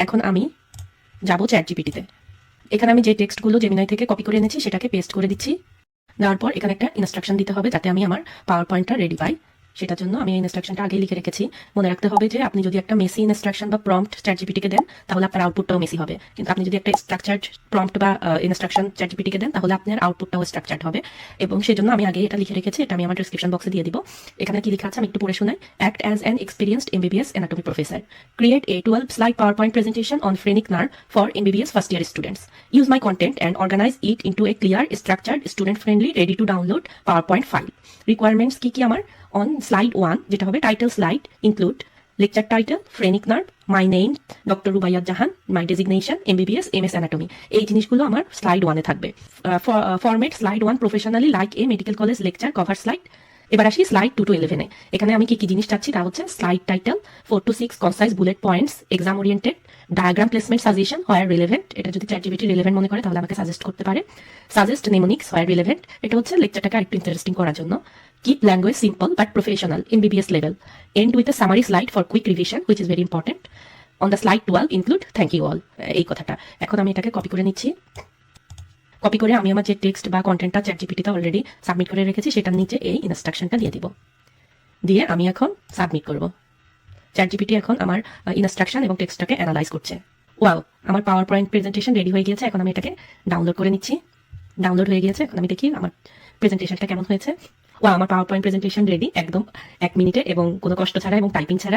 এখন আমি যাব চ্যাটজিপিটিতে। এখানে আমি যে টেক্সটগুলো জেমিনাই থেকে কপি করে এনেছি সেটাকে পেস্ট করে দিচ্ছি। দেওয়ার পর এখানে একটা ইনস্ট্রাকশন দিতে হবে যাতে আমি আমার পাওয়ার পয়েন্টটা রেডি পাই। সেটার জন্য আমি এই ইনস্ট্রাকশনটা আগেই লিখে রেখেছি। মনে রাখতে হবে যে আপনি যদি একটা মেসি ইনস্ট্রাকশন বা প্রম্পট চ্যাটজিপিটিকে দেন তাহলে আপনার আউটপুটটাও মেসি হবে, কিন্তু আপনি যদি একটা স্ট্রাকচার্ড প্রম্পট বা ইনস্ট্রাকশন চ্যাটজিপিটিকে দেন তাহলে আপনার আউটপুটটাও স্ট্রাকচার্ড হবে। এবং সেজন্য আমি আগে এটা লিখে রেখেছি, এটা আমি আমার ডিসক্রিপশন বক্সে দিয়ে দিব। এখানে কি লেখা আছে আমি একটু পড়ে শোনাই। Act as an experienced MBBS anatomy professor, create a 12 slide PowerPoint presentation on phrenic nerve for MBBS first year students. Use my content and organize it into a clear, structured, student friendly, ready to download PowerPoint file. Requirements কি আমার on slide 1 যেটা হবে title slide include lecture title, phrenic nerve, my name doctor Rubaiyat Jahan, my designation MBBS MS anatomy। এই জিনিসগুলো আমার slide 1 এ থাকবে। Format slide 1 professionally like a medical college lecture cover slide. এবার আসি স্লাইড 2 to 11 এ। এখানে আমি কি কি জিনিস চাচ্ছি তা হচ্ছে slide title, 4 to 6 concise bullet points, exam oriented, diagram placement suggestion where relevant, এটা যদি চ্যাটজিপিটি রিলেভেন্ট মনে করে তাহলে আমাকে সাজেস্ট করতে পারে। সাজেস্ট নেমোনিক্স হোয়ার রিলেভেন্ট, এটা হচ্ছে লেকচারটাকে আরেকটু ইন্টারেস্টিং করার জন্য। Keep language simple but professional in BBS level. And with a summary slide for quick revision which is very important. On the slide 12 include thank you all. এই কথাটা এখন আমি এটাকে কপি করে নিচ্ছি। কপি করে আমি আমার যে টেক্সট বা কন্টেন্টটা চ্যাটজিপিটিতে অলরেডি সাবমিট করে রেখেছি সেটার নিচে এই ইনস্ট্রাকশনটা দিয়ে দিব। দিয়ে আমি এখন সাবমিট করব। চ্যাটজিপিটি এখন আমার ইনস্ট্রাকশন এবং টেক্সটটাকে অ্যানালাইজ করছে। ওয়াও, আমার পাওয়ার পয়েন্ট প্রেজেন্টেশন রেডি হয়ে গিয়েছে। এখন আমি এটাকে ডাউনলোড করে নিচ্ছি। ডাউনলোড হয়ে গিয়েছে। এখন আমি দেখি আমার প্রেজেন্টেশনটা কেমন হয়েছে। ওয়াও, আমার পাওয়ার পয়েন্ট প্রেজেন্টেশন রেডি একদম 1 মিনিটে এবং কোনো কষ্ট ছাড়া এবং টাইপিং ছাড়া।